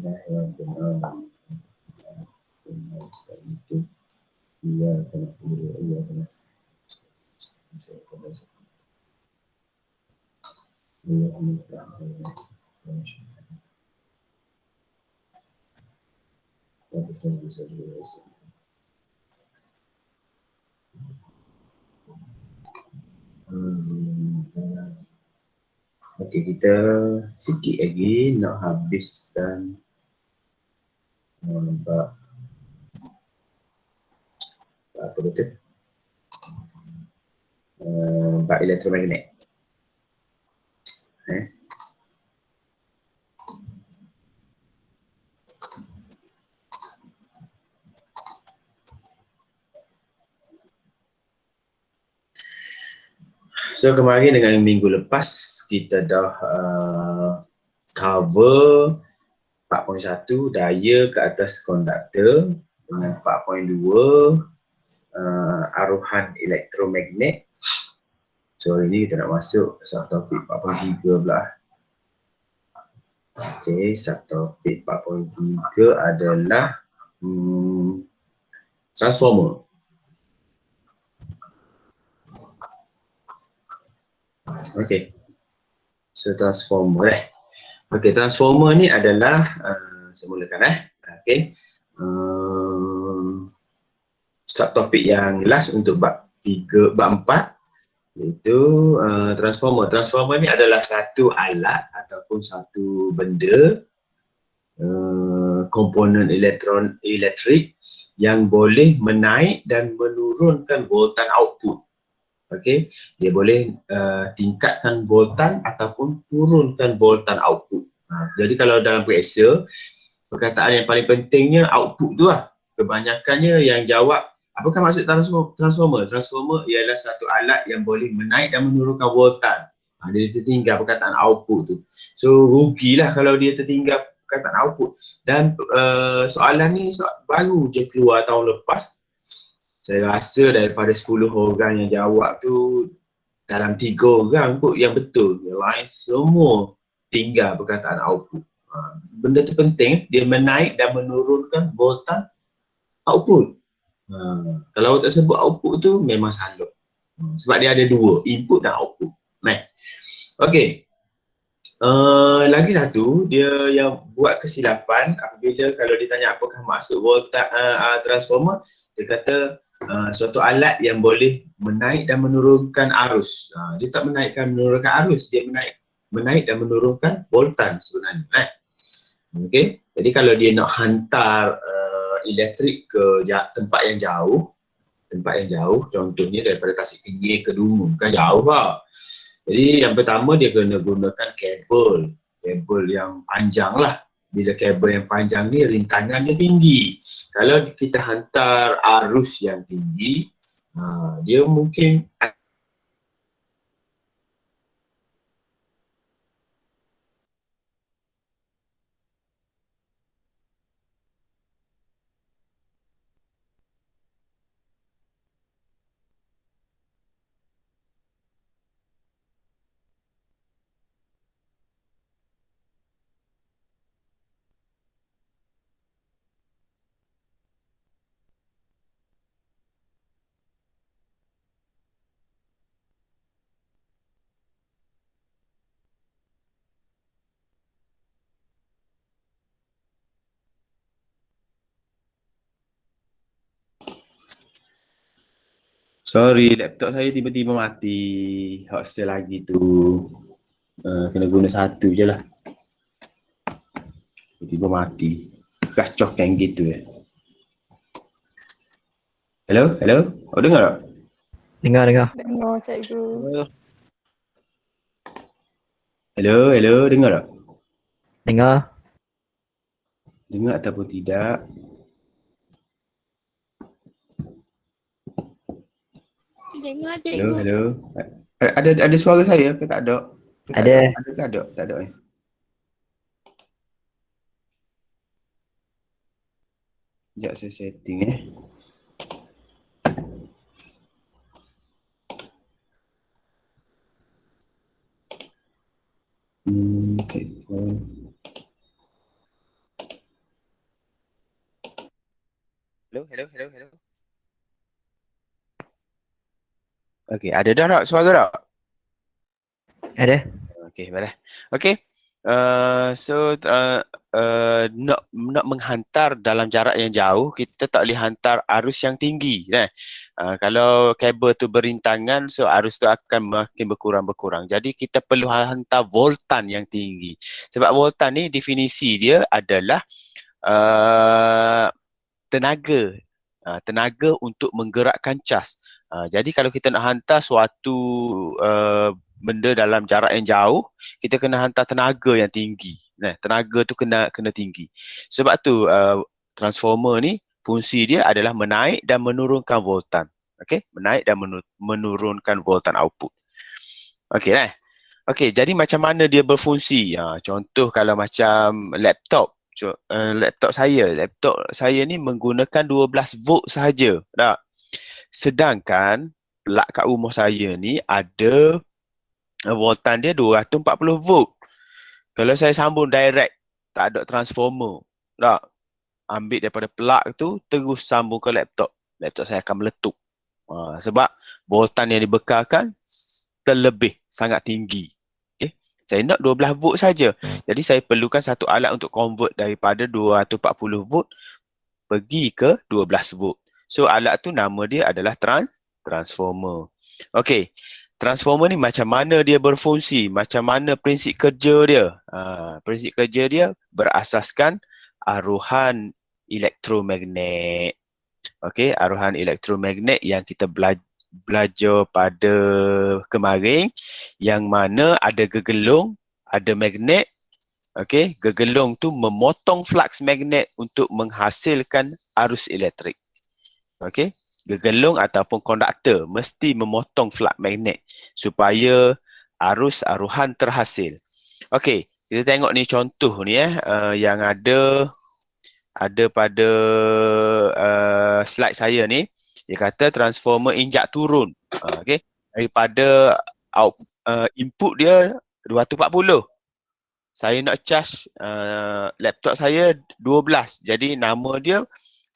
yang benar. Itu ia kena pilih, ia kena Okey, kita sikit lagi nak habiskan bab apa kata? Bab elektromagnet. So kemarin dengan minggu lepas kita dah cover 4.1 daya ke atas konduktor, dengan 4.2 aruhan elektromagnet. So ini kita nak masuk subtopik 4.3 pula. Okey, subtopik 4.3 adalah transformer. Okey. So transformer Okey, transformer ni adalah saya mulakan Okey. Subtopik yang last untuk bab 3, bab 4 iaitu transformer. Transformer ni adalah satu alat ataupun satu benda komponen elektrik yang boleh menaik dan menurunkan voltan output. Okey, dia boleh tingkatkan voltan ataupun turunkan voltan output. Jadi kalau dalam periksa, perkataan yang paling pentingnya output tu lah. Kebanyakannya yang jawab, apakah maksud transformer? Transformer ialah satu alat yang boleh menaik dan menurunkan voltan. Dia tertinggal perkataan output tu. So rugilah kalau dia tertinggal perkataan output. Dan soalan ni baru je keluar tahun lepas. Saya rasa daripada 10 orang yang jawab tu, dalam 3 orang kot yang betul. Yang lain semua tinggal perkataan output. Benda tu penting, dia menaik dan menurunkan voltan output. Kalau tak sebut output tu memang salah. Sebab dia ada dua, input dan output. Okey. Lagi satu, dia yang buat kesilapan apabila kalau ditanya apakah maksud voltan transformer, dia kata suatu alat yang boleh menaik dan menurunkan arus. Dia tak menaikkan menurunkan arus, dia menaik dan menurunkan voltan sebenarnya. Okey. Jadi kalau dia nak hantar elektrik ke tempat yang jauh, contohnya daripada Tasik Pinggir ke Dungun, kan jauh lah. Jadi yang pertama dia kena gunakan kabel yang panjang lah. Bila kabel yang panjang ni rintangannya tinggi. Kalau kita hantar arus yang tinggi, dia mungkin sorry, laptop saya tiba-tiba mati. Hot lagi tu. Kena guna satu je lah. Tiba-tiba mati. Kacau kan gitu ya. Hello? Awak dengar tak? Dengar. Dengar cikgu. Hello? Dengar tak? Dengar. Dengar ataupun tidak? Dengar cikgu. Hello? Ada suara saya ke tak ada? Ada. Ada ke ada? Tak ada. Sekejap saya setting headphone. Hello. Okey, ada dah tak suara tak? Ada. Okey, baiklah. Okey. Nak menghantar dalam jarak yang jauh, kita tak boleh hantar arus yang tinggi. Kalau kabel tu berintangan, so arus tu akan makin berkurang. Jadi kita perlu hantar voltan yang tinggi. Sebab voltan ni definisi dia adalah tenaga. Tenaga untuk menggerakkan cas. Jadi kalau kita nak hantar suatu benda dalam jarak yang jauh, kita kena hantar tenaga yang tinggi. Tenaga tu kena tinggi. Sebab tu transformer ni fungsi dia adalah menaik dan menurunkan voltan. Okey, menaik dan menurunkan voltan output. Okey Okey, jadi macam mana dia berfungsi? Contoh kalau macam laptop saya ni menggunakan 12 volt sahaja. Tak? Sedangkan plug kat rumah saya ni ada voltan dia 240 volt. Kalau saya sambung direct, tak ada transformer. Tak? Ambil daripada plug tu, terus sambung ke laptop. Laptop saya akan meletup. Sebab voltan yang dibekalkan terlebih sangat tinggi. Okay? Saya nak 12 volt saja. Jadi saya perlukan satu alat untuk convert daripada 240 volt pergi ke 12 volt. So alat tu nama dia adalah transformer. Okey. Transformer ni macam mana dia berfungsi? Macam mana prinsip kerja dia? Prinsip kerja dia berasaskan aruhan elektromagnet. Okey, aruhan elektromagnet yang kita belajar pada kemarin, yang mana ada gegelung, ada magnet. Okey, gegelung tu memotong flux magnet untuk menghasilkan arus elektrik. Okey, gegelung ataupun konduktor mesti memotong flux magnet supaya aruhan terhasil. Okey, kita tengok ni contoh ni yang ada pada slide saya ni. Dia kata transformer injak turun. Okey, daripada input dia 240. Saya nak charge laptop saya 12. Jadi nama dia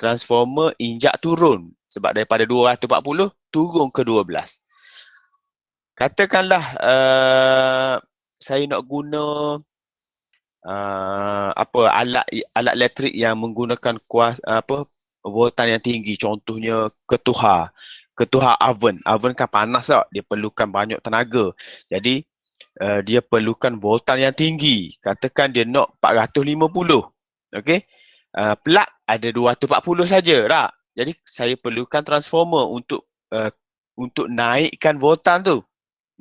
transformer injak turun. Sebab daripada 240 turun ke 12. Katakanlah saya nak guna alat elektrik yang menggunakan voltan yang tinggi. Contohnya ketuhar oven. Oven kan panas tak? Dia perlukan banyak tenaga. Jadi dia perlukan voltan yang tinggi. Katakan dia nak 450. Okey. Plug ada 240 saja, tak? Jadi saya perlukan transformer untuk naikkan voltan tu.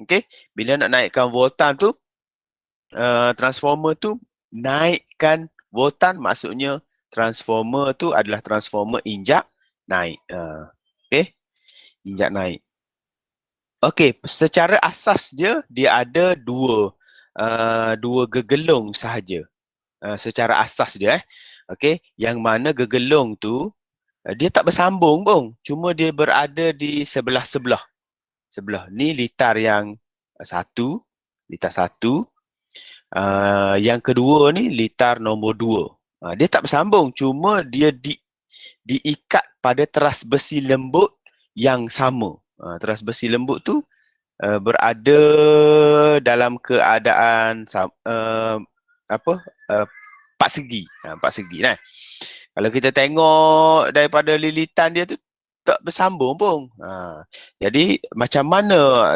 Okey. Bila nak naikkan voltan tu, transformer tu naikkan voltan, maksudnya transformer tu adalah transformer injak naik. Okey. Injak naik. Okey, secara asas dia ada dua gegelung sahaja. Secara asas dia okey, yang mana gegelung tu dia tak bersambung pun, cuma dia berada di sebelah-sebelah. Ni litar yang satu, yang kedua ni litar nombor 2. Dia tak bersambung, cuma dia diikat pada teras besi lembut yang sama. Teras besi lembut tu berada dalam keadaan empat segi. Kalau kita tengok daripada lilitan dia tu tak bersambung pun. Jadi macam mana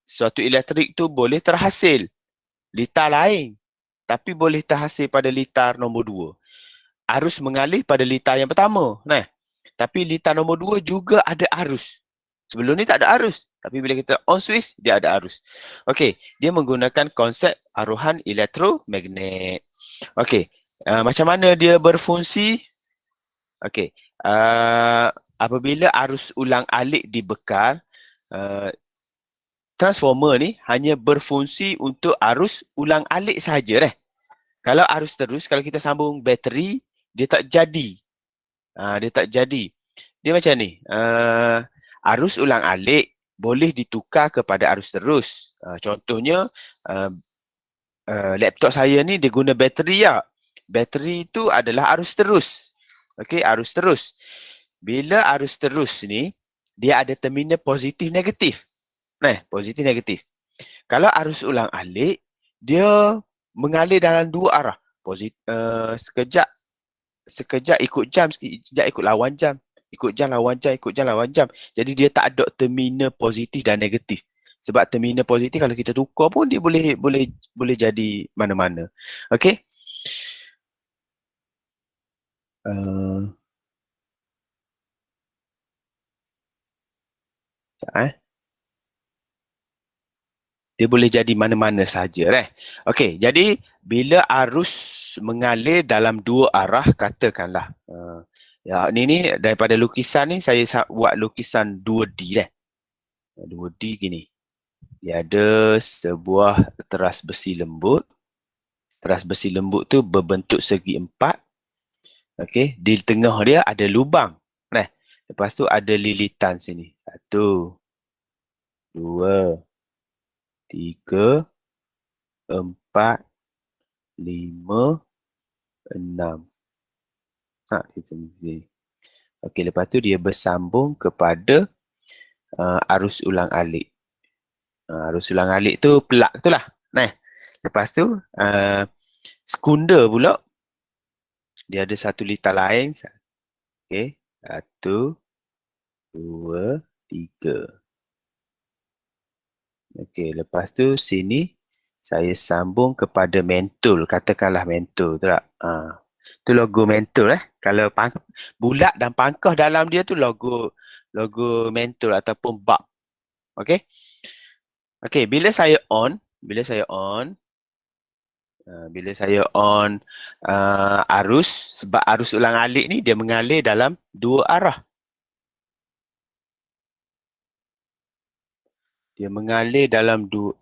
suatu elektrik tu boleh terhasil? Litar lain tapi boleh terhasil pada litar nombor 2. Arus mengalir pada litar yang pertama. Tapi litar nombor 2 juga ada arus. Sebelum ni tak ada arus. Tapi bila kita on switch, dia ada arus. Okey, dia menggunakan konsep aruhan elektromagnet. Okey, macam mana dia berfungsi? Okey, apabila arus ulang alik dibekal, transformer ni hanya berfungsi untuk arus ulang alik sahaja. Kalau arus terus, kalau kita sambung bateri, dia tak jadi. Dia macam ni. Arus ulang alik boleh ditukar kepada arus terus. Contohnya, laptop saya ni dia guna bateri. Bateri tu adalah arus terus. Okey, arus terus. Bila arus terus ni, dia ada terminal positif negatif. Positif negatif. Kalau arus ulang alik, dia mengalir dalam dua arah. Sekejap ikut jam, sekejap ikut lawan jam. Ikut jam, lawan jam, ikut jam, lawan jam. Jadi dia tak ada terminal positif dan negatif. Sebab terminal positif kalau kita tukar pun dia boleh jadi mana-mana. Okey? Uh, Dia boleh jadi mana-mana saja. Okey, jadi bila arus mengalir dalam dua arah, katakanlah. Ni daripada lukisan ni saya buat lukisan 2D 2D gini. Dia ada sebuah teras besi lembut. Teras besi lembut tu berbentuk segi empat. Okey, di tengah dia ada lubang. Lepas tu ada lilitan sini. 1, 2, 3, 4, 5, 6. Okey, lepas tu dia bersambung kepada arus ulang alik. Arus ulang alik tu pelak tu lah. Lepas tu sekunder pula dia ada satu litar lain. Okey, 1, 2, 3. Okey, lepas tu sini saya sambung kepada mentul. Katakanlah mentul tu tak? Tu logo mentul Kalau bulat dan pangkah dalam dia tu logo mentul ataupun bab. Okey. Okey, bila saya on arus, sebab arus ulang alik ni dia mengalir dalam dua arah. Dia mengalir dalam dua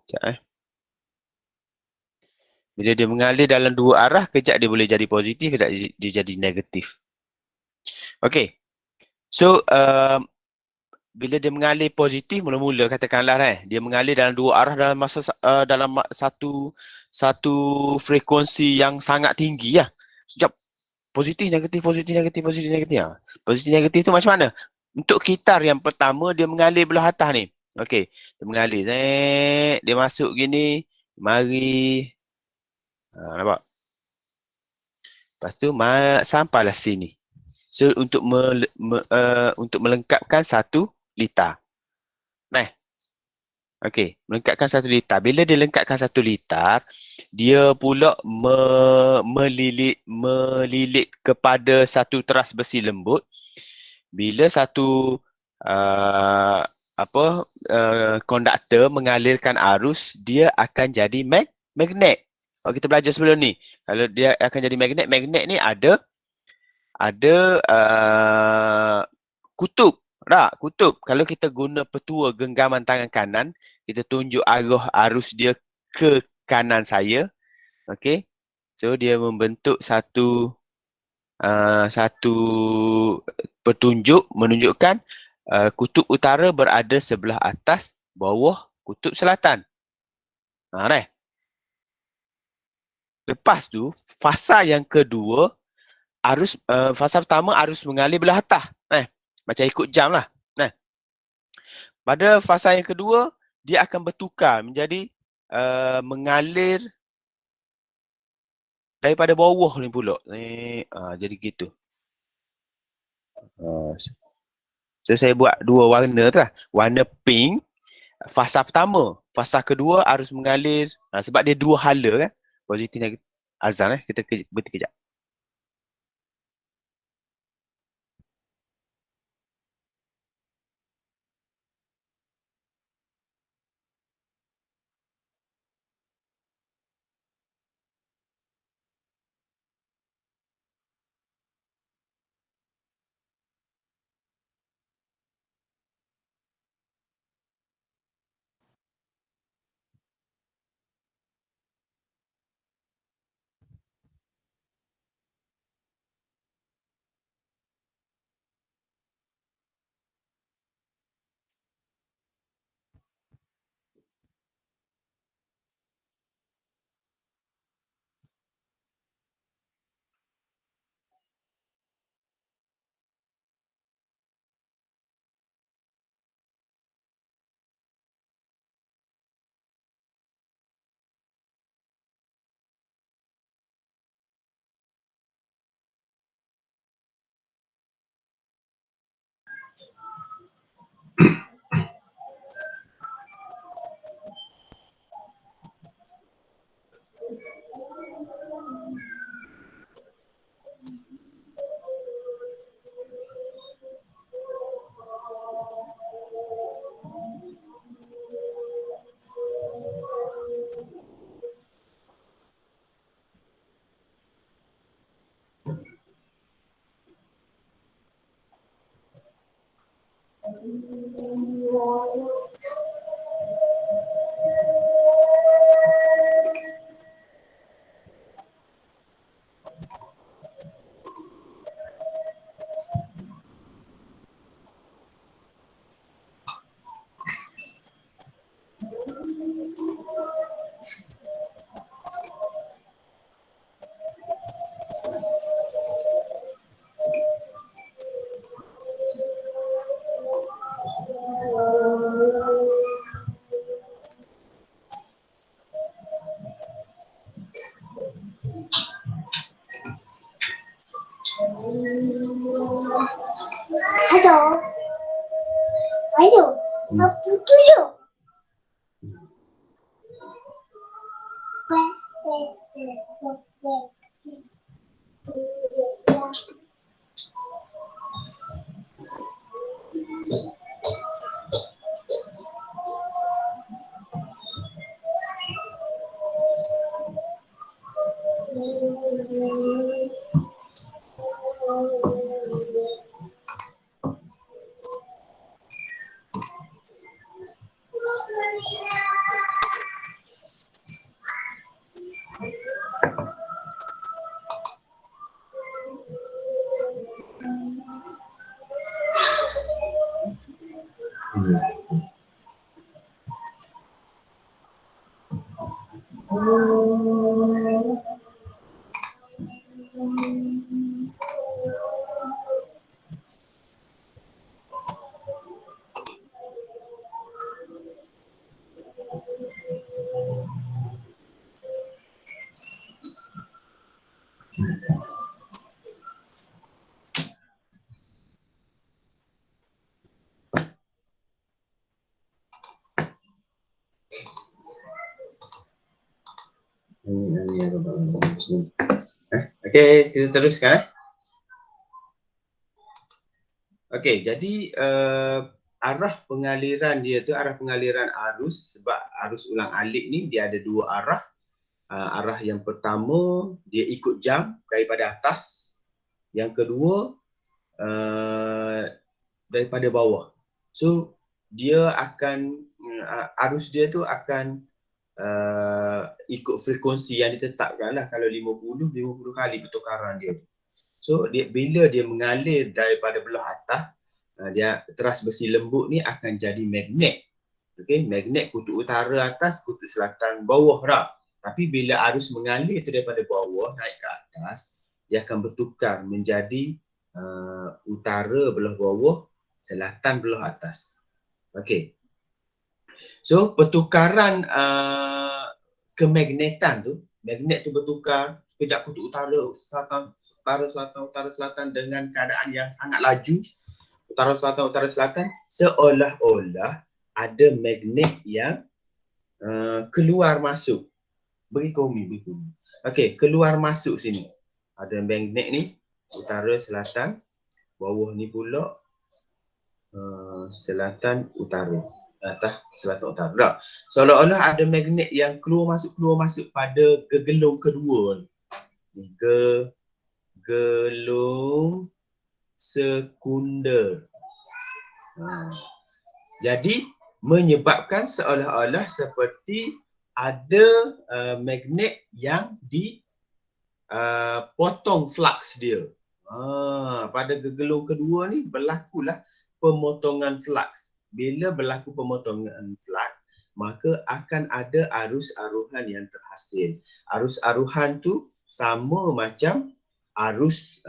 Bila dia mengalir dalam dua arah, kejap dia boleh jadi positif, kejap dia jadi negatif. Okey. So, bila dia mengalir positif, mula-mula katakanlah dia mengalir dalam dua arah dalam masa dalam satu frekuensi yang sangat tinggi lah. Sekejap, positif, negatif, positif, negatif, positif, negatif. Positif, negatif tu macam mana? Untuk gitar yang pertama, dia mengalir belah atas ni. Okey, dia mengalir. Dia masuk gini, mari. Nampak? Lepas tu sampailah sini. So untuk untuk melengkapkan satu litar. Okey, melengkapkan satu litar. Bila dia lengkapkan satu litar, dia pula melilit kepada satu teras besi lembut. Bila satu konduktor mengalirkan arus, dia akan jadi magnet. Kalau kita belajar sebelum ni, kalau dia akan jadi magnet ni ada kutub. Kutub. Kalau kita guna petua genggaman tangan kanan, kita tunjuk arah arus dia ke kanan saya. Okey. So dia membentuk satu petunjuk menunjukkan kutub utara berada sebelah atas, bawah kutub selatan. Lepas tu, fasa yang kedua, fasa pertama arus mengalir belah atas. Macam ikut jam lah. Pada fasa yang kedua, dia akan bertukar menjadi mengalir daripada bawah ni pula. Jadi gitu. So saya buat dua warna tu lah. Warna pink, fasa pertama. Fasa kedua arus mengalir. Sebab dia dua hala positif negatif. Azan kita berhenti kejap. Ayo, ayo, apa tujuh? Okey, kita teruskan. Okey, jadi arah pengaliran dia tu, arah pengaliran arus, sebab arus ulang alik ni dia ada dua arah. Arah yang pertama dia ikut jam daripada atas. Yang kedua daripada bawah. So dia akan arus dia tu akan ikut frekuensi yang ditetapkan lah. Kalau 50 kali pertukaran dia. So bila dia mengalir daripada belah atas, dia teras besi lembut ni akan jadi magnet. Okey, magnet kutub utara atas, kutub selatan bawah dah. Tapi bila arus mengalir tu daripada bawah naik ke atas, dia akan bertukar menjadi utara belah bawah, selatan belah atas. Okey. So pertukaran kemagnetan tu, magnet tu bertukar kejap kutub utara, utara selatan dengan keadaan yang sangat laju. Utara selatan seolah-olah ada magnet yang keluar masuk. Beri komi. Okey, keluar masuk sini. Ada magnet ni utara selatan, bawah ni pula selatan utara. Atas selatan utara. Dah. Seolah-olah ada magnet yang keluar masuk pada gegelung kedua ni. Gegelung sekunder. Jadi menyebabkan seolah-olah seperti ada magnet yang potong flux dia. Pada gegelung kedua ni berlakulah pemotongan flux. Bila berlaku pemotongan flux, maka akan ada arus aruhan yang terhasil. Arus aruhan tu sama macam arus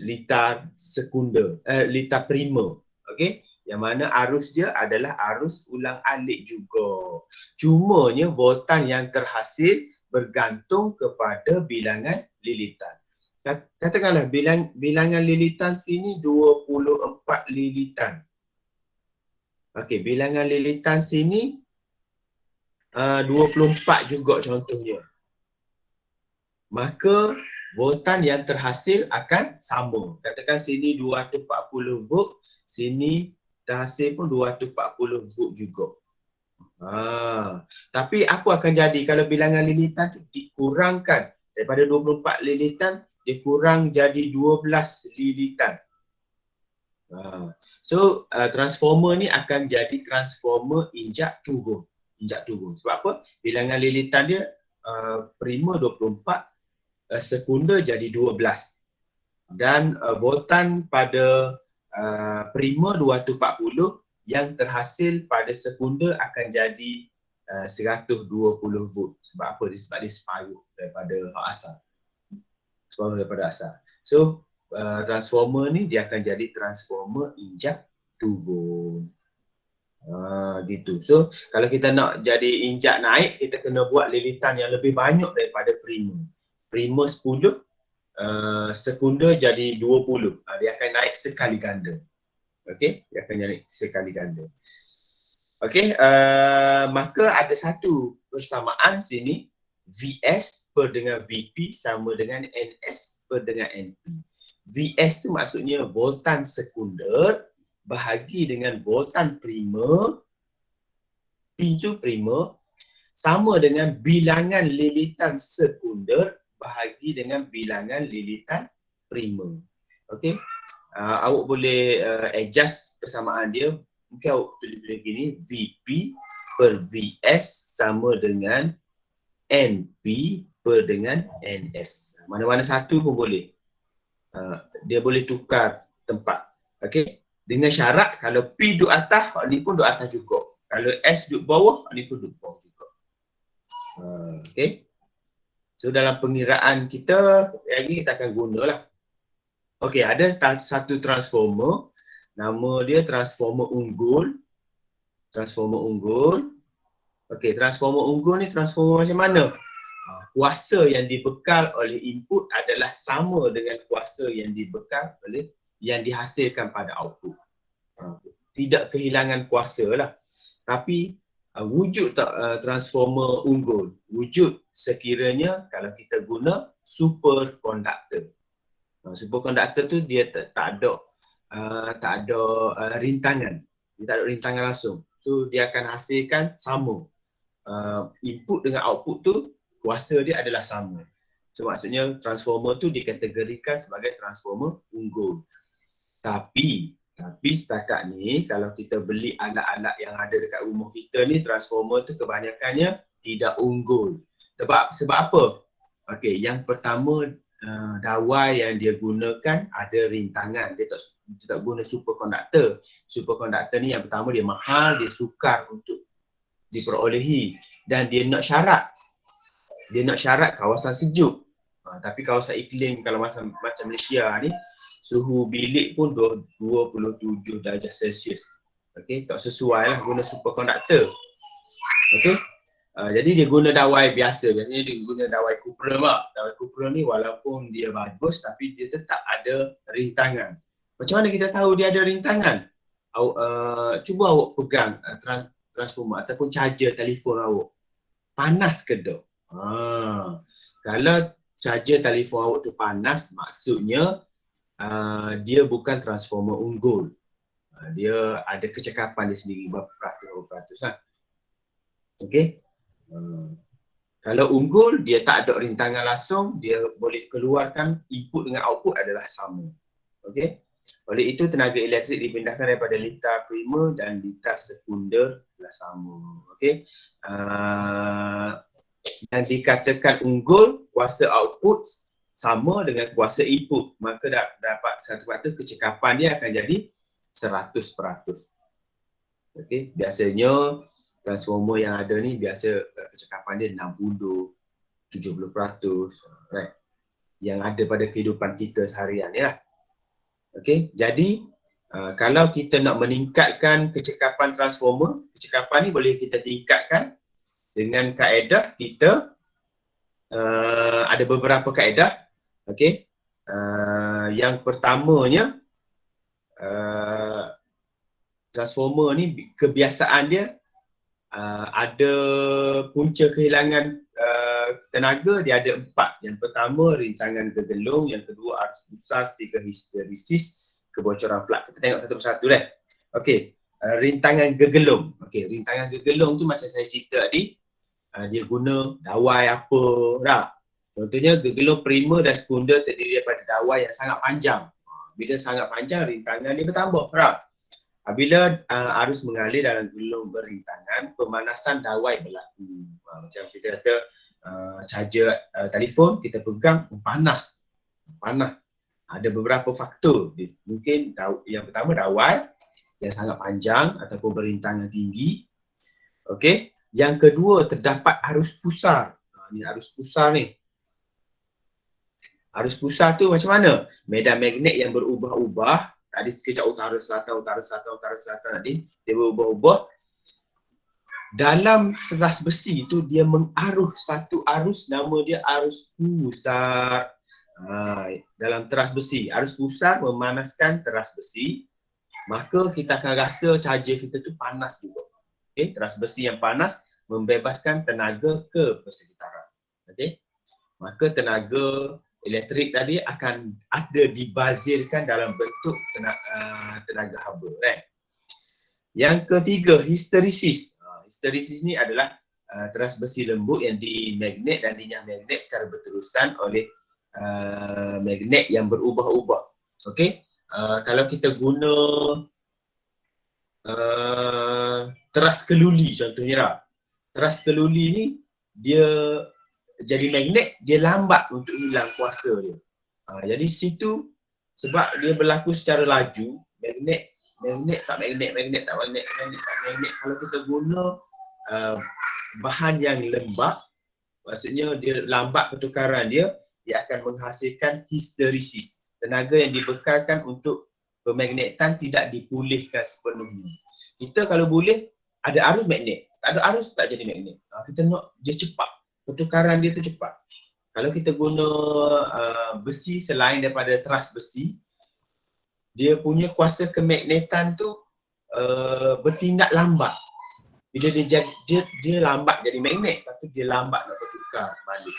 litar sekunder, litar primer. Okey, yang mana arus dia adalah arus ulang alik juga. Cumanya voltan yang terhasil bergantung kepada bilangan lilitan. Katakanlah bilangan lilitan sini 24 lilitan. Okey, bilangan lilitan sini 24 juga contohnya. Maka voltan yang terhasil akan sama. Katakan sini 240 volt, sini terhasil pun 240 volt juga. Tapi apa akan jadi kalau bilangan lilitan tu dikurangkan daripada 24 lilitan, dikurang jadi 12 lilitan. So transformer ni akan jadi transformer injak turun. Sebab apa? Bilangan lilitan dia prima 24, sekunder jadi 12. Dan voltan pada prima 240 yang terhasil pada sekunder akan jadi 120 volt. Sebab apa? Sebab dia separuh daripada asal. So transformer ni dia akan jadi transformer injak turun. Gitu. So kalau kita nak jadi injak naik, kita kena buat lilitan yang lebih banyak daripada prima. Prima 10, sekunder jadi 20. Dia akan naik sekali ganda. Okey, dia akan naik sekali ganda. Okey, maka ada satu persamaan sini, VS per dengan VP sama dengan NS per dengan NP. VS tu maksudnya voltan sekunder bahagi dengan voltan prima, P tu prima, sama dengan bilangan lilitan sekunder bahagi dengan bilangan lilitan prima. Okey, awak boleh adjust persamaan dia. Mungkin awak tulis begini, VP per VS sama dengan NP per dengan NS. Mana-mana satu pun boleh. Dia boleh tukar tempat. Okey. Dengan syarat kalau P duduk atas, hak ni pun duduk atas juga. Kalau S duduk bawah, hak ni pun duduk bawah juga. Okey. So dalam pengiraan kita, lagi kita akan gunalah. Okey, ada satu transformer. Nama dia transformer unggul. Okey, transformer unggul ni transformer macam mana? Kuasa yang dibekal oleh input adalah sama dengan kuasa yang dibekal oleh yang dihasilkan pada output. Tidak kehilangan kuasa lah. Tapi wujud tak transformer unggul? Wujud sekiranya kalau kita guna superkonduktor. Superkonduktor tu dia tak ada rintangan. Dia tak ada rintangan langsung. So dia akan hasilkan sama. Input dengan output tu kuasa dia adalah sama. So maksudnya transformer tu dikategorikan sebagai transformer unggul. Tapi setakat ni kalau kita beli alat-alat yang ada dekat rumah kita ni, transformer tu kebanyakannya tidak unggul. Sebab apa? Okey, yang pertama dawai yang dia gunakan ada rintangan. Dia tak guna superkonduktor. Superkonduktor ni yang pertama dia mahal, dia sukar untuk diperolehi dan dia nak syarat kawasan sejuk. Tapi kawasan iklim kalau macam Malaysia ni, suhu bilik pun 27 darjah Celsius. Okey, tak sesuai lah guna superkonduktor. Okey. Jadi dia guna dawai biasa. Biasanya dia guna dawai kuprum lah. Dawai kuprum ni walaupun dia bagus tapi dia tetap ada rintangan. Macam mana kita tahu dia ada rintangan? Cuba awak pegang transformer ataupun charger telefon awak. Panas ke tak? Kalau charger telefon awak tu panas, maksudnya dia bukan transformer unggul. Dia ada kecekapan dia sendiri, berapa peratus lah. Okey. Kalau unggul, dia tak ada rintangan langsung, dia boleh keluarkan input dengan output adalah sama. Okey. Oleh itu tenaga elektrik dipindahkan daripada litar prima dan litar sekunder adalah sama. Okey. Yang dikatakan unggul, kuasa output sama dengan kuasa input, maka dapat satu waktu kecekapan dia akan jadi 100%. Okey, biasanya transformer yang ada ni biasa kecekapan dia 60, 70%, right? Yang ada pada kehidupan kita seharian ni lah. Okey, jadi kalau kita nak meningkatkan kecekapan transformer, kecekapan ni boleh kita tingkatkan dengan kaedah kita ada beberapa kaedah. Okey. Yang pertamanya transformer ni kebiasaan dia ada punca kehilangan tenaga dia ada 4. Yang pertama rintangan gegelung, yang kedua arus pusat, ketiga histresis, kebocoran flux. Kita tengok satu persatu dah. Okey, rintangan gegelung. Okey, rintangan gegelung tu macam saya cerita tadi, dia guna dawai apa dah. Contohnya gegelung prima dan sekunder terdiri daripada dawai yang sangat panjang. Bila sangat panjang, rintangan dia bertambah. Faham? Bila arus mengalir dalam gelung berintangan, pemanasan dawai berlaku. Macam kita kata charger telefon, kita pegang panas. Ada beberapa faktor. Mungkin yang pertama dawai yang sangat panjang ataupun berintangan tinggi. Okey. Yang kedua, terdapat arus pusar. Ni arus pusar ni. Arus pusar tu macam mana? Medan magnet yang berubah-ubah. Tadi sekejap utara selatan tadi, dia berubah-ubah. Dalam teras besi tu dia mengaruh satu arus, nama dia arus pusar. Dalam teras besi, arus pusar memanaskan teras besi, maka kita akan rasa charger kita tu panas juga. Okay? Teras besi yang panas membebaskan tenaga ke persekitaran. Okay? Maka tenaga elektrik tadi akan ada dibazirkan dalam bentuk tenaga haba. Right? Yang ketiga, histerisis. Histerisis ni adalah teras besi lembut yang dimagnet dan dinyah magnet secara berterusan oleh magnet yang berubah-ubah. Okey, kalau kita guna teras keluli contohnya lah. Teras keluli ni dia jadi magnet, dia lambat untuk hilang kuasa dia. Jadi situ sebab dia berlaku secara laju, magnet tak magnet. Kalau kita guna bahan yang lembab, maksudnya dia lambat pertukaran dia akan menghasilkan histerisis. Tenaga yang dibekalkan untuk pemagnetan tidak dipulihkan sepenuhnya. Kita kalau boleh ada arus magnet, tak ada arus tak jadi magnet. Kita nak dia cepat, pertukaran dia tu cepat. Kalau kita guna besi selain daripada teras besi, dia punya kuasa kemagnetan tu bertindak lambat. Bila dia lambat jadi magnet, lepas tu dia lambat nak bertukar balik.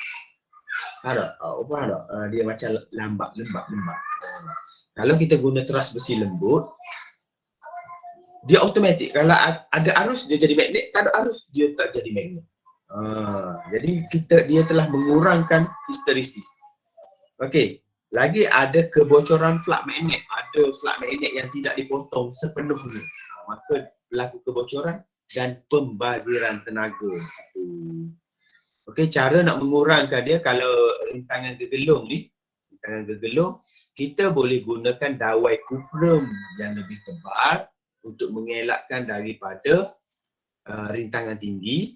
Faham tak? Dia macam lambat. Kalau kita guna teras besi lembut, dia automatik. Kalau ada arus dia jadi magnet, tak ada arus dia tak jadi magnet. Jadi dia telah mengurangkan histerisis. Okey, lagi ada kebocoran flak magnet. Ada flak magnet yang tidak dipotong sepenuhnya. Maka berlaku kebocoran dan pembaziran tenaga. Okey, cara nak mengurangkan dia kalau rintangan gegelung ni, kita boleh gunakan dawai kuprum yang lebih tebal untuk mengelakkan daripada rintangan tinggi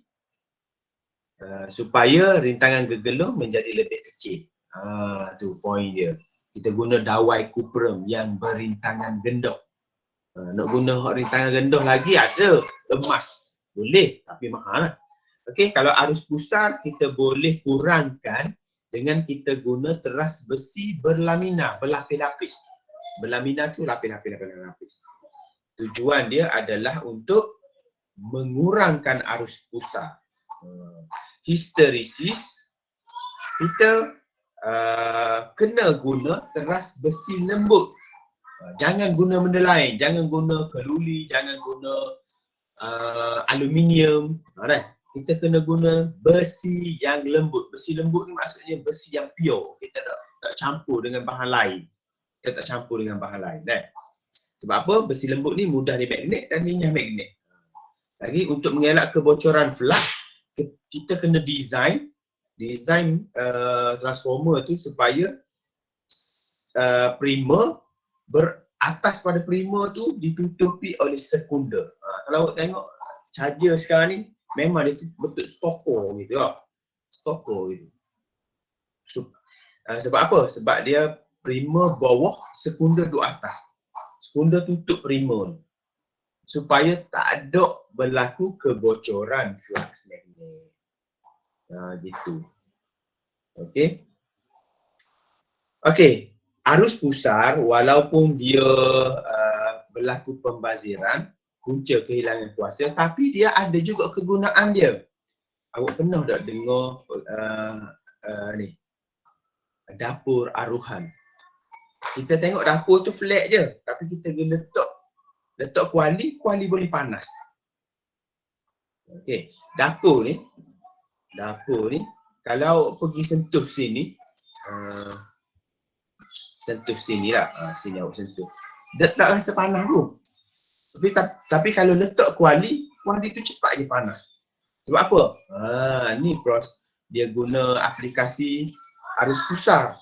supaya rintangan gegelung menjadi lebih kecil. Tu point dia. Kita guna dawai kuprum yang berintangan gendoh. Nak guna rintangan gendoh lagi ada emas. Boleh tapi mahal. Okey, kalau arus pusar kita boleh kurangkan dengan kita guna teras besi berlamina, berlapis-lapis. Berlamina tu lapis-lapis. Tujuan dia adalah untuk mengurangkan arus pusar. Histerisis, kita kena guna teras besi lembut. Jangan guna benda lain, jangan guna keluli, jangan guna aluminium. Kita kena guna besi yang lembut. Besi lembut ni maksudnya besi yang pure. Kita tak campur dengan bahan lain. Sebab apa? Besi lembut ni mudah dimagnet dan dinyah magnet. Lagi untuk mengelak kebocoran flak, kita kena design transformer tu supaya primer beratas pada primer tu ditutupi oleh sekunder. Kalau awak tengok charger sekarang ni memang dia bentuk stoko gitu lah. Sebab apa? Sebab dia primer bawah, sekunder duduk atas. Sekunder tutup primer ni. Supaya tak ada berlaku kebocoran flux magnet. Gitu. Okey. Arus pusar walaupun dia berlaku pembaziran, punca kehilangan kuasa, tapi dia ada juga kegunaan dia. Awak pernah tak dengar ni dapur aruhan? Kita tengok dapur tu flat je, tapi kita kena letak kuali boleh panas. Okey, dapur ni kalau awak pergi sentuh sini, sentuh sini lah, sini awak sentuh. Dia tak rasa panas pun. Tapi kalau letak kuali tu cepat je panas. Sebab apa? Ni dia guna aplikasi arus pusar.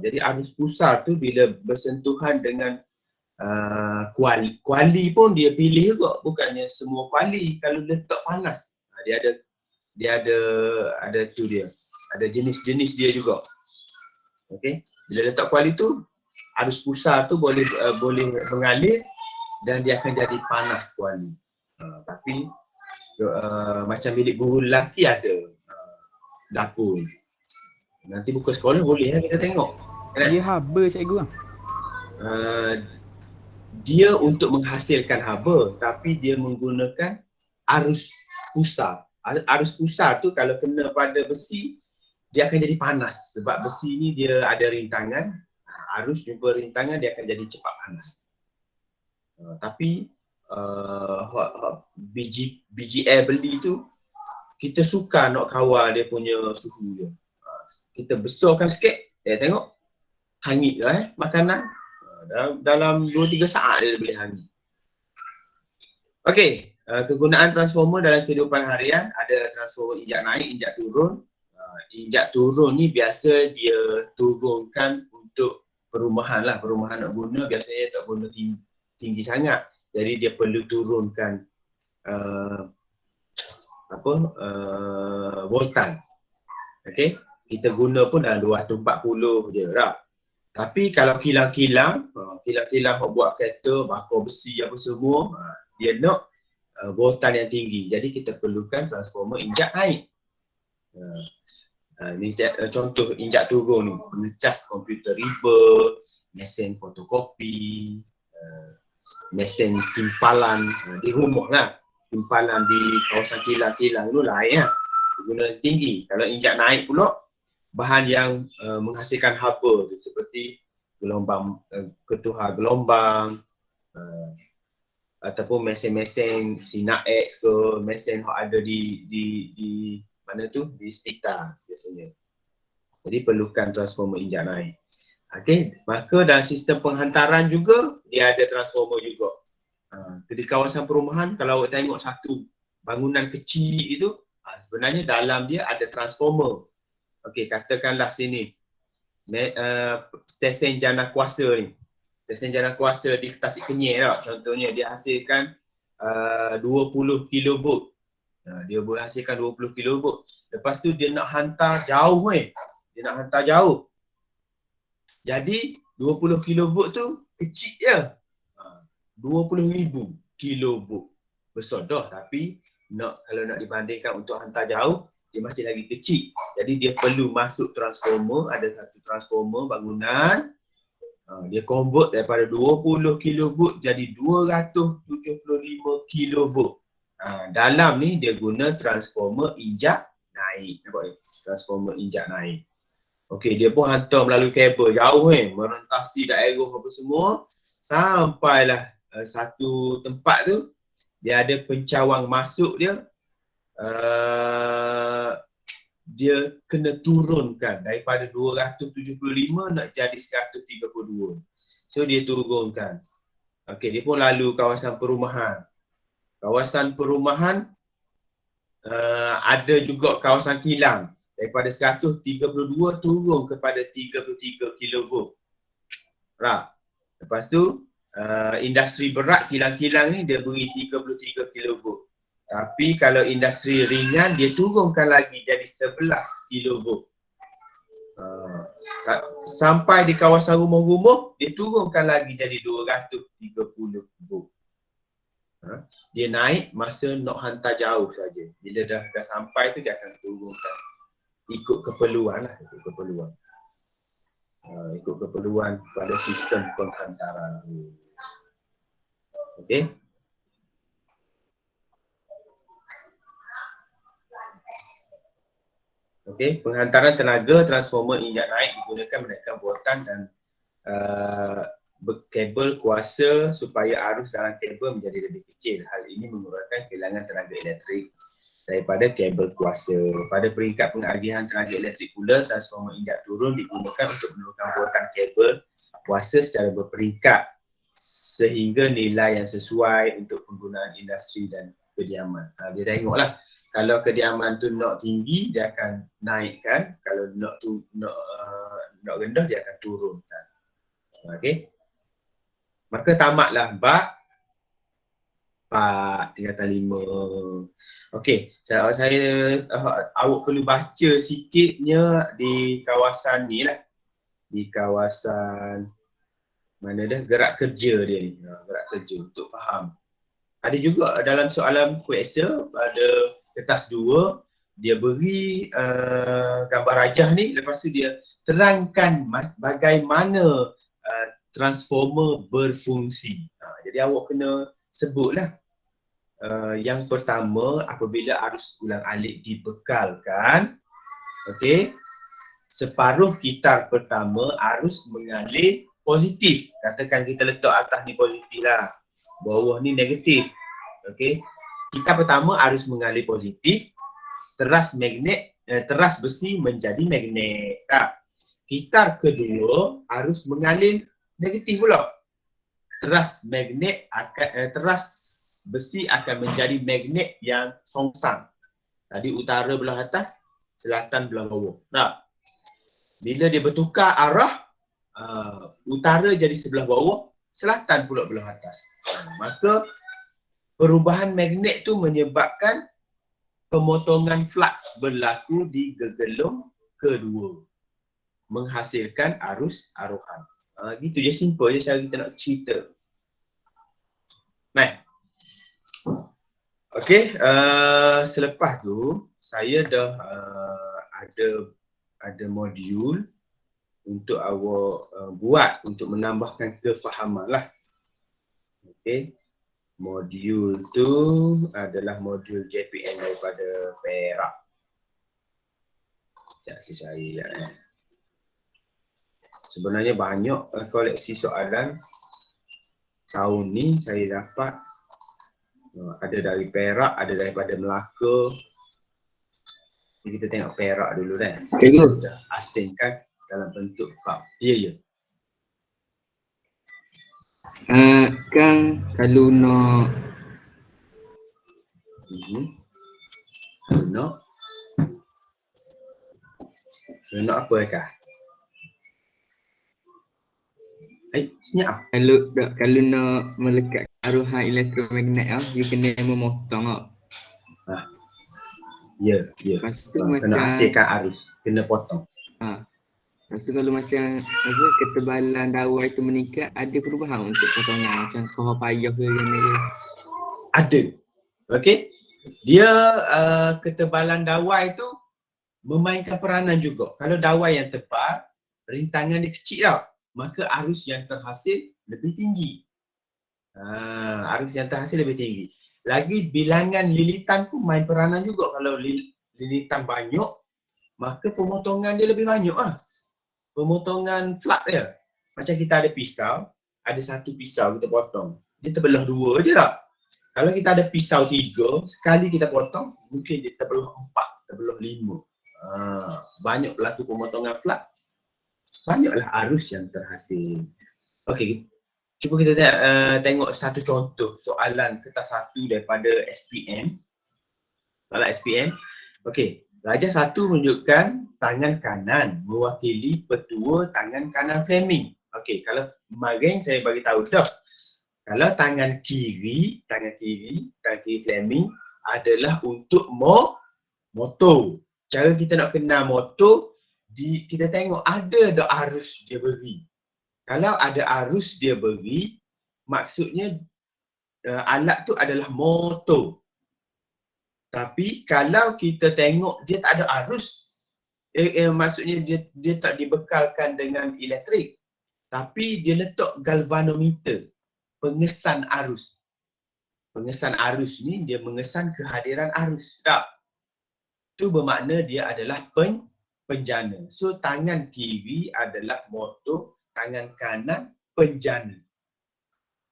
Jadi arus pusar tu bila bersentuhan dengan kuali pun dia pilih juga, bukannya semua kuali kalau letak panas. Dia ada tu dia. Ada jenis-jenis dia juga. Okey. Bila letak kuali tu arus pusar tu boleh mengalir dan dia akan jadi panas kuali. Tapi macam bilik guru lelaki ada dapur. Nanti buka sekolah boleh kita tengok. Dia haba cikgu bang. Dia untuk menghasilkan haba tapi dia menggunakan arus pusar. Arus pusar tu kalau kena pada besi dia akan jadi panas sebab besi ni dia ada rintangan. Arus jumpa rintangan dia akan jadi cepat panas. Tapi biji air beli tu kita suka nak kawal dia punya suhu dia. Kita besarkan sikit, tengok hangit lah makanan. Dalam 2-3 saat dia boleh hangit. Okey, kegunaan transformer dalam kehidupan harian ada transformer injak naik, injak turun. Injak turun ni biasa dia turunkan untuk perumahan lah. Perumahan nak guna biasanya tak guna tinggi sangat. Jadi dia perlu turunkan voltan. Okey, kita guna pun dalam 240 je lah. Tapi kalau kilang-kilang nak buat kereta, bakar besi apa semua, dia nak voltan yang tinggi. Jadi kita perlukan transformer injak naik. Ni contoh injak turun ni, mengecas komputer riba, mesin fotokopi, mesin timpalan di rumah lah. Timpalan di kawasan kilang-kilang tu lain lah. Guna tinggi. Kalau injak naik pula, bahan yang menghasilkan haba tu seperti gelombang, ketuhar gelombang, ataupun mesin-mesin Sinar X ke, mesin yang ada di mana tu? Di hospital biasanya. Jadi perlukan transformer injak naik. Okey, maka dalam sistem penghantaran juga dia ada transformer juga. Di kawasan perumahan kalau awak tengok satu bangunan kecil itu, sebenarnya dalam dia ada transformer. Okey, katakanlah sini stesen jana kuasa ni. Stesen jana kuasa di Tasik Kenyir lah. Contohnya dia hasilkan 20 kV. Dia boleh hasilkan 20 kV. Lepas tu dia nak hantar jauh Dia nak hantar jauh. Jadi 20 kV tu kecil je. 20,000 kV. Besar dah tapi kalau nak dibandingkan untuk hantar jauh dia masih lagi kecil. Jadi dia perlu masuk transformer, ada satu transformer bangunan. Dia convert daripada 20 kV jadi 275 kV. Dalam ni dia guna transformer injak naik. Nampak ni? Transformer injak naik. Okey, dia pun hantar melalui kabel jauh merentasi daerah apa semua sampailah satu tempat tu dia ada pencawang masuk dia. Dia kena turunkan daripada 275 nak jadi 132. So dia turunkan. Okey, dia pun lalu kawasan perumahan. Kawasan perumahan ada juga kawasan kilang. Daripada 132 turun kepada 33 kV. Lepas tu industri berat kilang-kilang ni dia beri 33 kV. Tapi kalau industri ringan dia turunkan lagi jadi 11 kV. Sampai di kawasan rumah-rumah dia turunkan lagi jadi 230 volt. Dia naik masa nak hantar jauh saja. Bila dah sampai tu dia akan turunkan. Ikut keperluan lah, ikut keperluan pada sistem penghantaran. Okey. Okey, penghantaran tenaga transformer injak naik digunakan menaikkan voltan dan kabel kuasa supaya arus dalam kabel menjadi lebih kecil. Hal ini mengurangkan kehilangan tenaga elektrik daripada kabel kuasa. Pada peringkat pengagihan tenaga elektrik pula, transformer injak turun digunakan untuk menurunkan voltan kabel puasa secara berperingkat sehingga nilai yang sesuai untuk penggunaan industri dan kediaman. Dia tengoklah, kalau kediaman tu nak tinggi dia akan naikkan, kalau nak rendah dia akan turunkan. Okey. Maka tamatlah bab 3/5. Okey, awak perlu baca sikitnya di kawasan ni lah. Di kawasan mana dah gerak kerja dia ni. Gerak kerja untuk faham. Ada juga dalam soalan kuasa pada kertas 2 dia beri gambar rajah ni, lepas tu dia terangkan bagaimana transformer berfungsi. Jadi awak kena sebutlah. Yang pertama, apabila arus ulang alik dibekalkan, okey, separuh kitar pertama arus mengalir positif. Katakan kita letak atas ni positif lah, bawah ni negatif. Okey, kitar pertama arus mengalir positif, teras besi menjadi magnet. Kitar kedua arus mengalir negatif pula. Teras besi akan menjadi magnet yang songsang. Tadi utara belah atas, selatan belah bawah. Bila dia bertukar arah, utara jadi sebelah bawah, selatan pula belah atas. Maka perubahan magnet tu menyebabkan pemotongan flux berlaku di gegelung kedua, menghasilkan arus arohan. Gitu je, simple je cara kita nak cerita. Okey, selepas tu saya dah ada modul untuk awak buat untuk menambahkan kefahaman lah. Okey, modul tu adalah modul JPN daripada Perak. Sekejap saya cari lah. Sebenarnya banyak koleksi soalan tahun ni saya dapat. Ada dari Perak, ada daripada Melaka. Jadi kita tengok Perak dulu kan. Saya dah asingkan dalam bentuk bab. Ya. Kan kalau nak Kalau nak apa Kak? Senyap. kalau nak melekat aruhan elektromagnet you kena memotong Ya. Lepas tu Kena hasilkan arus, kena potong. Lepas tu kalau macam ketebalan dawai tu meningkat, ada perubahan untuk potongan macam kohor payah ke gini. Ada. Okey. Dia ketebalan dawai tu memainkan peranan juga. Kalau dawai yang tebal, rintangan dia kecil tau, maka arus yang terhasil lebih tinggi. Arus yang terhasil lebih tinggi. Lagi bilangan lilitan pun main peranan juga. Kalau lilitan banyak, maka pemotongan dia lebih banyak lah. Pemotongan flux dia. Macam kita ada pisau, ada satu pisau kita potong, dia terbelah 2 je tak? Kalau kita ada pisau 3, sekali kita potong, mungkin dia terbelah 4, terbelah 5. Banyak berlaku pemotongan flux, banyaklah arus yang terhasil. Okey, cuba kita tengok satu contoh soalan kertas 1 daripada SPM. Soalan SPM. Okey, rajah 1 menunjukkan tangan kanan mewakili petua tangan kanan Fleming. Okey, kalau kemarin saya bagi tahu dah. Kalau tangan kiri Fleming adalah untuk motor. Cara kita nak kenal motor, kita tengok ada tak arus dia beri. Kalau ada arus dia beri, maksudnya alat tu adalah motor. Tapi kalau kita tengok dia tak ada arus, maksudnya dia tak dibekalkan dengan elektrik, tapi dia letak galvanometer, pengesan arus. Pengesan arus ni dia mengesan kehadiran arus. Tak? Itu bermakna dia adalah penjana. So tangan kiri adalah motor, tangan kanan penjana.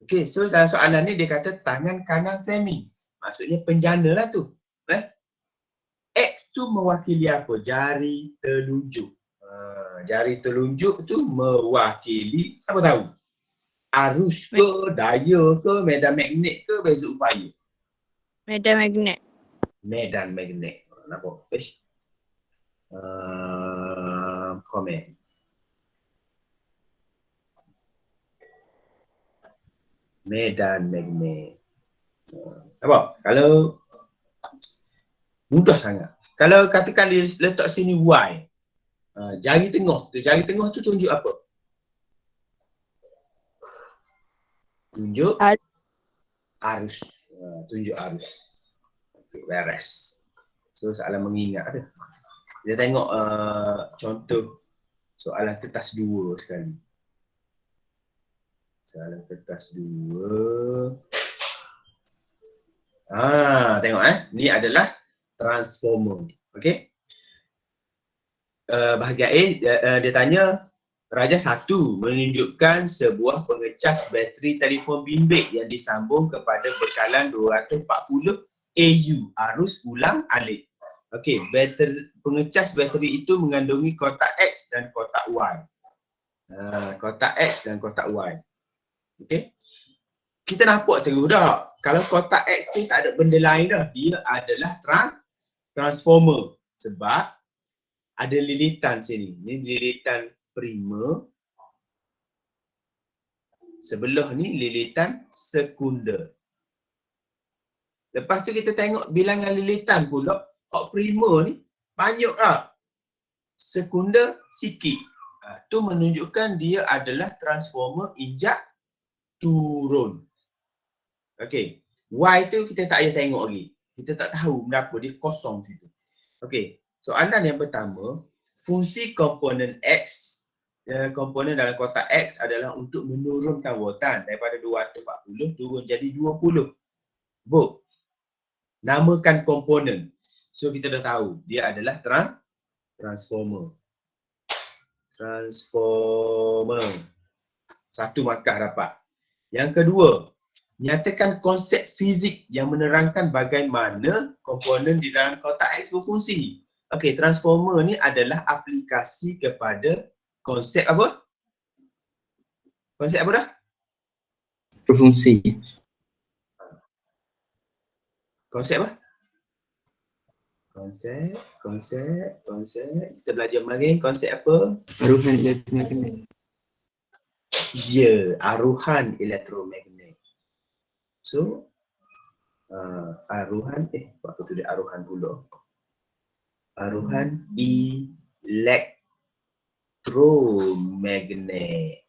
Okey, so dalam soalan ni dia kata tangan kanan Fleming. Maksudnya penjana lah tu. X tu mewakili apa? Jari telunjuk. Jari telunjuk tu mewakili, siapa tahu? Arus ke, daya ke, medan magnet ke, beza upaya? Medan magnet. Medan magnet. Nampak? Komen. Medan magnet. Nampak? Kalau mudah sangat. Kalau katakan dia letak sini Y, jari tengah tu tunjuk apa? Tunjuk arus. Tunjuk arus. Okay, beres. So soalan mengingat tu. Kita tengok contoh soalan kertas 2 sekali. Soalan kertas 2. Tengok ni adalah transformer. Okey. Bahagian A dia tanya Raja 1 menunjukkan sebuah pengecas bateri telefon bimbit yang disambung kepada bekalan 240 AU arus ulang alik. Okey, pengecas bateri itu mengandungi kotak X dan kotak Y. Kotak X dan kotak Y. Okey. Kita nampak terus dah. Kalau kotak X tu tak ada benda lain dah. Dia adalah transformer. Sebab ada lilitan sini. Ni lilitan primer. Sebelah ni lilitan sekunder. Lepas tu kita tengok bilangan lilitan pula. Primer ni banyak lah. Sekunder sikit. Tu menunjukkan dia adalah transformer injak turun. Okey. Y tu kita tak payah tengok lagi. Kita tak tahu kenapa dia kosong situ. Okey. Soalan yang pertama, fungsi komponen X, komponen dalam kotak X adalah untuk menurunkan voltan daripada 240 turun jadi 20 volt. Namakan komponen. So kita dah tahu dia adalah transformer. Transformer. Satu markah dapat. Yang kedua, nyatakan konsep fizik yang menerangkan bagaimana komponen di dalam kotak X berfungsi. Okey, transformer ni adalah aplikasi kepada konsep apa? Konsep apa dah? Berfungsi. Konsep apa? Konsep. Kita belajar kemarin konsep apa? Aruhan elektromagnet. Ya, aruhan elektromagnet. So, aruhan, apa tu dia aruhan pula? Aruhan elektromagnet.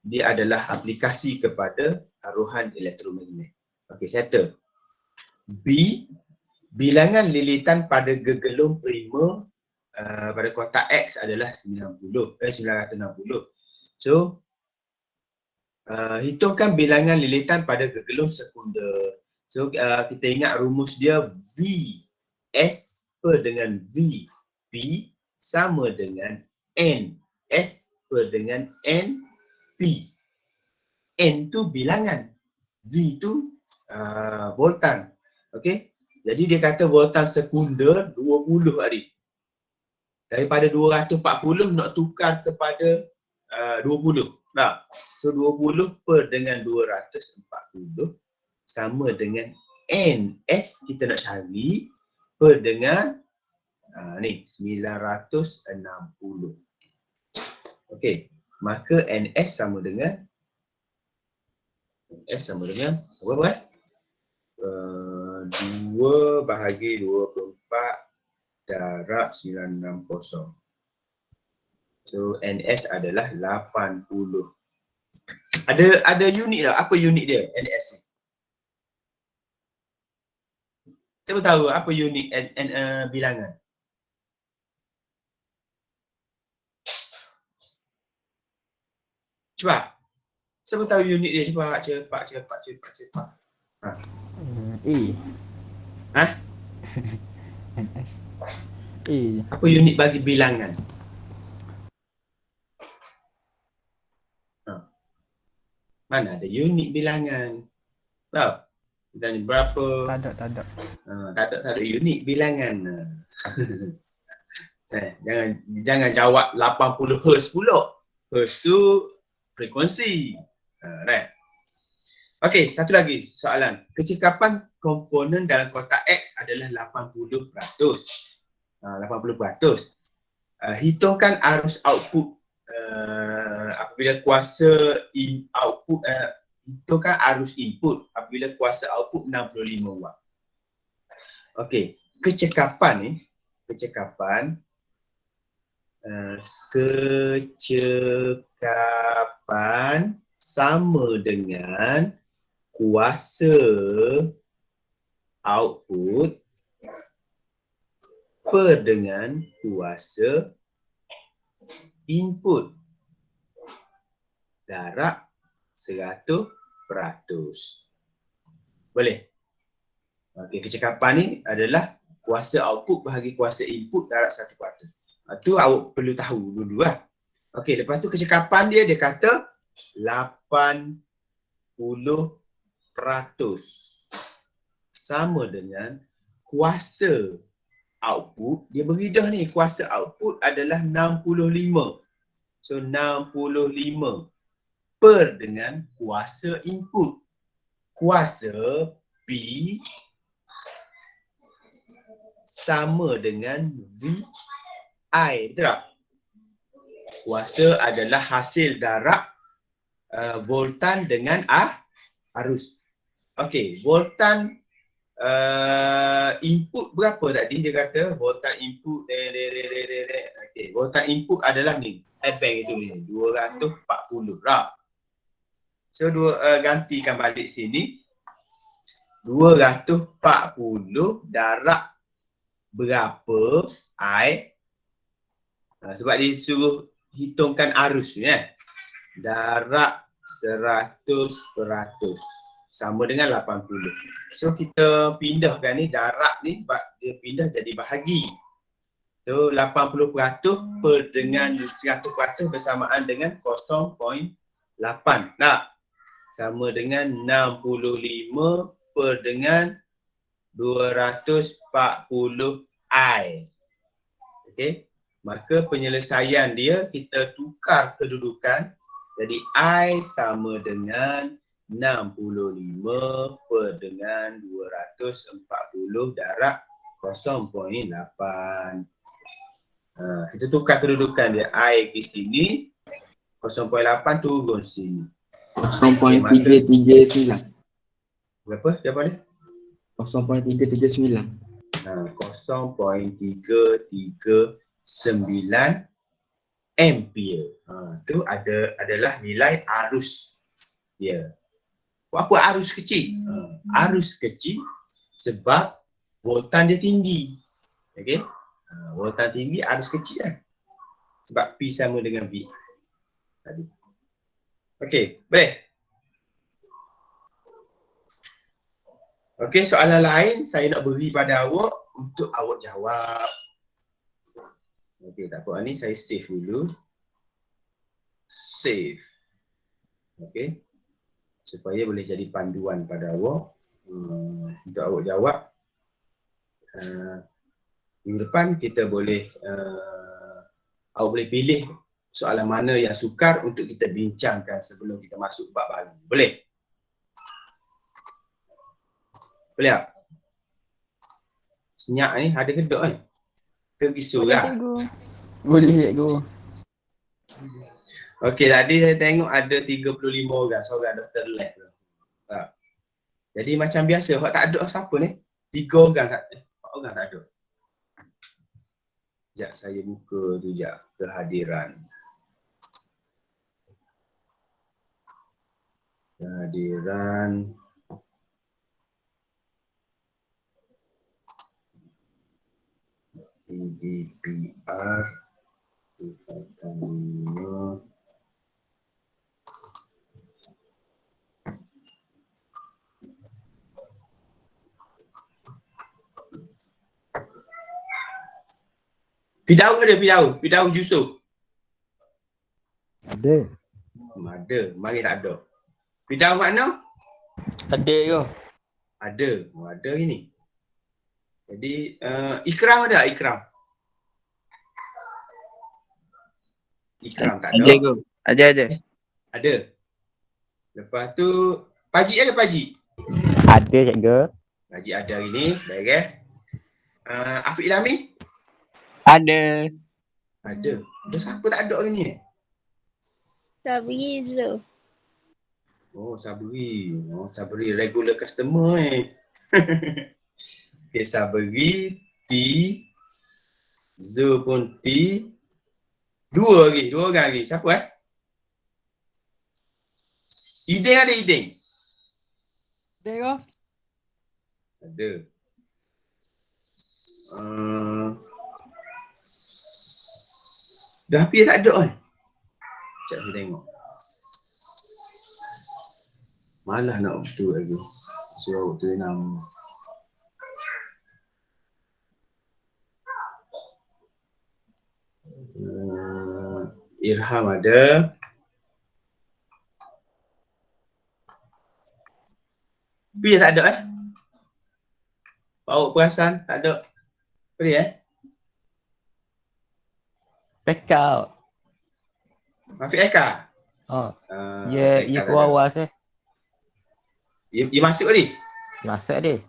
Dia adalah aplikasi kepada aruhan elektromagnet. Okey, settle. B, bilangan lilitan pada gegelung primer pada kotak X adalah 960. So, hitungkan bilangan lilitan pada gegelung sekunder. So, kita ingat rumus dia V S per dengan V P sama dengan N S per dengan N P. N tu bilangan, V tu voltan. Okey. Jadi dia kata voltan sekunder 20 adik. Daripada 240 nak tukar kepada 20. Nah, so 20 per dengan 240 sama dengan NS kita nak cari per dengan ni 960. Okey, maka NS sama dengan apa? 2 bahagi 24 darab 960. So NS adalah 80. Ada unit tak? Apa unit dia NS ni? Siapa tahu apa unit bilangan? Cepat. Siapa tahu unit dia? Cepat. E. Hah? NS. E. Apa unit bagi bilangan? Mana ada unit bilangan? Tahu? Kita ni berapa? Tak ada. Tak ada unit bilangan. Jangan jawab 80 Hz pula. Hz tu frekuensi. Right. Okey, satu lagi soalan. Kecekapan komponen dalam kotak X adalah 80%. 80%. Hitungkan arus output apabila kuasa output hitungkan arus input apabila kuasa output 65 watt. Okey, kecekapan sama dengan kuasa output per dengan kuasa input darab 100%. Boleh? Okey, kecekapan ni adalah kuasa output bahagi kuasa input darab 100%. Tu awak perlu tahu dulu lah. Okey, lepas tu kecekapan dia kata 80% sama dengan kuasa output. Dia beri dah ni, kuasa output adalah 65. So 65 per dengan kuasa input. Kuasa P sama dengan VI. Betul tak? Kuasa adalah hasil darab voltan dengan arus. Okey, voltan input berapa tadi dia kata? Voltan input okey, voltan input adalah ni. Bank itu ni 240 rap. So gantikan balik sini. 240 darab berapa I? Sebab dia suruh hitungkan arus ni darab 100% sama dengan 80. So kita pindahkan ni darab ni, dia pindah jadi bahagi. So 80% per dengan 100% bersamaan dengan 0.8. Nak? Sama dengan 65 per dengan 240 I. Okey. Maka penyelesaian dia kita tukar kedudukan. Jadi I sama dengan 65 per dengan 240 darab 0.8. Kita tukar kedudukan dia. I di sini, 0.8 turun sini. 0.339. Berapa jawapan dia? 0.339. 0.339 ampere. Itu adalah nilai arus dia. Apa arus kecil? Arus kecil sebab voltan dia tinggi. Okey? Voltan tinggi, arus kecil lah. Sebab P sama dengan V tadi. Okey, boleh? Okey, soalan lain saya nak beri pada awak untuk awak jawab. Okey, tak apa. Ni saya save dulu. Save. Okey. Supaya boleh jadi panduan pada awak untuk awak jawab. Minggu depan kita boleh awak boleh pilih soalan mana yang sukar untuk kita bincangkan sebelum kita masuk bab baru. Boleh? Boleh tak? Senyap ni ada kedok kan? Kegisu lah. Boleh cikgu. Okey, tadi saya tengok ada 35 orang, seorang Dr. Left. Jadi macam biasa, awak tak ada siapa ni? 3 orang tak, 4 orang tak ada. Sekejap saya buka tu sekejap, kehadiran. Kehadiran. PDPR 4.5. Firdaus ada Firdaus? Firdaus Yusuf? Ada. Ada, mari tak ada. Firdaus mana? Ada ke? Ada, ada ini. Jadi Ikram ada Ikram? Ikram tak ada. Go. Ada. Ada. Lepas tu Paji ada Paji? Ada cikgu. Paji ada hari ni. Baik eh. Afiq Ilhami? Ada. Ada. Dah siapa tak ada hari ni? Sabri Zul. Oh, Sabri. Oh, Sabri regular customer Okay, Sabri, T, Zul pun T. Dua orang lagi. Siapa Iding ada Iding? Ada. Ada. Dah habis tak ada kan? Sekejap saya tengok. Malah nak betul lagi. So, betul nama. Irham ada. Pia tak ada Bawa perasan tak ada. Boleh Back out. Mafiq Eka. Oh, Eka ya tak keluar ada. awal saya. Dia masuk tadi? Masuk dia.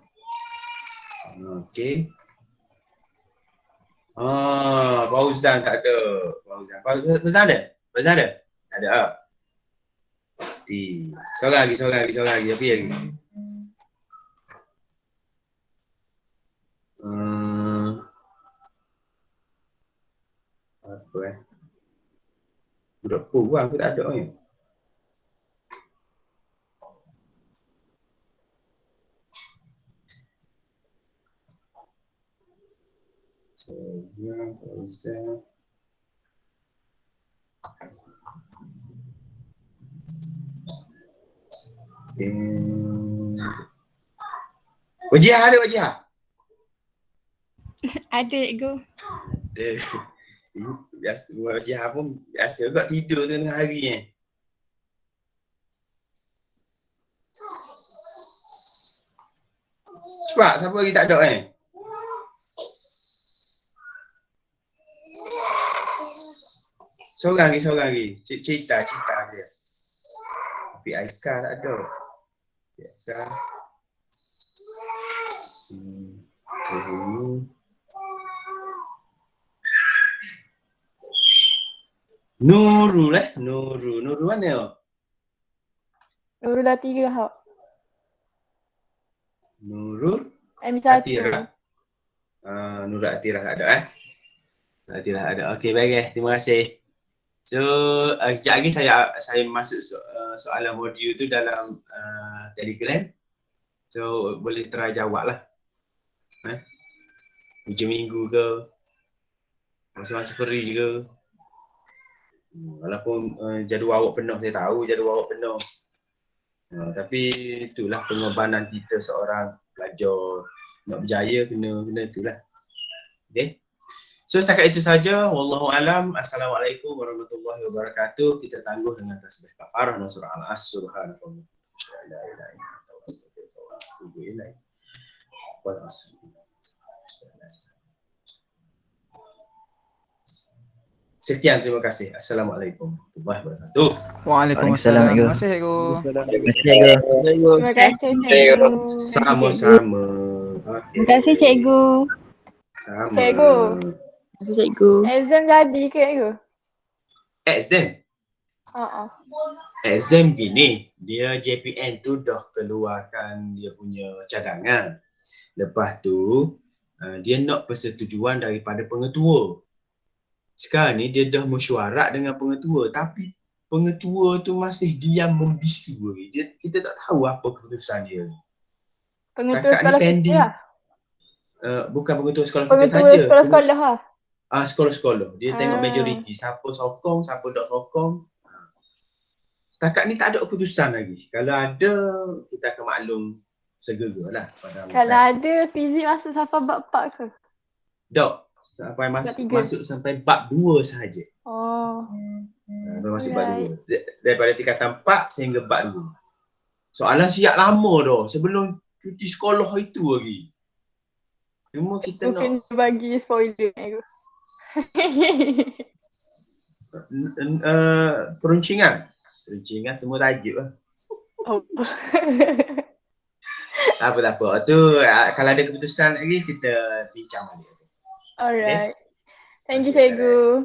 Okey. Fauzan tak ada. Fauzan ada? Fauzan ada? Tak ada. Seorang lagi. Apa lagi? Apa budak kurang aku tak ada ni. Fauzan. Wajah ada Wajah? Ada cikgu. Ada. Biasa Wajah pun biasa juga tidur tengah hari ni. Cepat, siapa lagi tak ada Seorang lagi. Cerita dia. Tapi Aika tak ada. Aika. Nurul Nurul mana? Nurul dah 3 hak. Nurul M1. Atirah. Nurul Atirah tak ada Atirah ada. Okey, baik terima kasih. So, kejap lagi saya masuk soalan modul tu dalam Telegram. So, boleh try jawab lah. Hujung minggu ke, masa-masa free ke. Walaupun jadual awak penuh, saya tahu jadual awak penuh. Tapi itulah pengorbanan kita seorang pelajar. Nak berjaya kena itulah. Okay. So setakat itu saja. Wallahu alam. Assalamualaikum warahmatullahi wabarakatuh. Kita tangguh dengan tasbih kafarah dan surah Al-As. Subhanallah. La ilaha illallah wa astaghfirullah wa atubu ilaih. Wal asr. Sekian, terima kasih. Assalamualaikum warahmatullahi wabarakatuh. Waalaikumsalam. Terima kasih cikgu. Terima kasih cikgu. Sama-sama. Okay. Terima kasih cikgu. Sama. Cikgu. Terima kasih cikgu. Exam jadi ke cikgu? Exam? Exam gini, dia JPN tu dah keluarkan dia punya cadangan. Lepas tu, dia nak persetujuan daripada pengetua. Sekarang ni dia dah mesyuarat dengan pengetua, tapi pengetua tu masih diam membisu. Kita tak tahu apa keputusan dia. Pengetua sekolah kita lah? Bukan pengetua sekolah kita saja. Pengetua sekolah-sekolah lah? Sekolah-sekolah. Dia tengok majoriti. Siapa sokong, siapa tak sokong. Setakat ni tak ada keputusan lagi. Kalau ada, kita akan maklum segera lah. Kalau ada, fizik masuk sampai bab 4 ke? Tak. Sampai masuk sampai bab 2 sahaja. Masuk bab 2. Daripada tingkatan 4 sehingga bab 2. Soalan siap lama dah. Sebelum cuti sekolah itu lagi. Cuma kita nak Mungkin bagi spoiler cikgu. peruncingan. Peruncingan semua tajuk lah. Oh. Tak apa. Tu kalau ada keputusan lagi kita bincang balik. Alright. Thank you cikgu.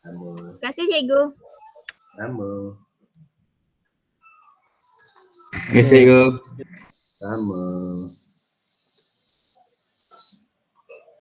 Sama. Terima kasih cikgu. Sama. Terima kasih cikgu. Sama.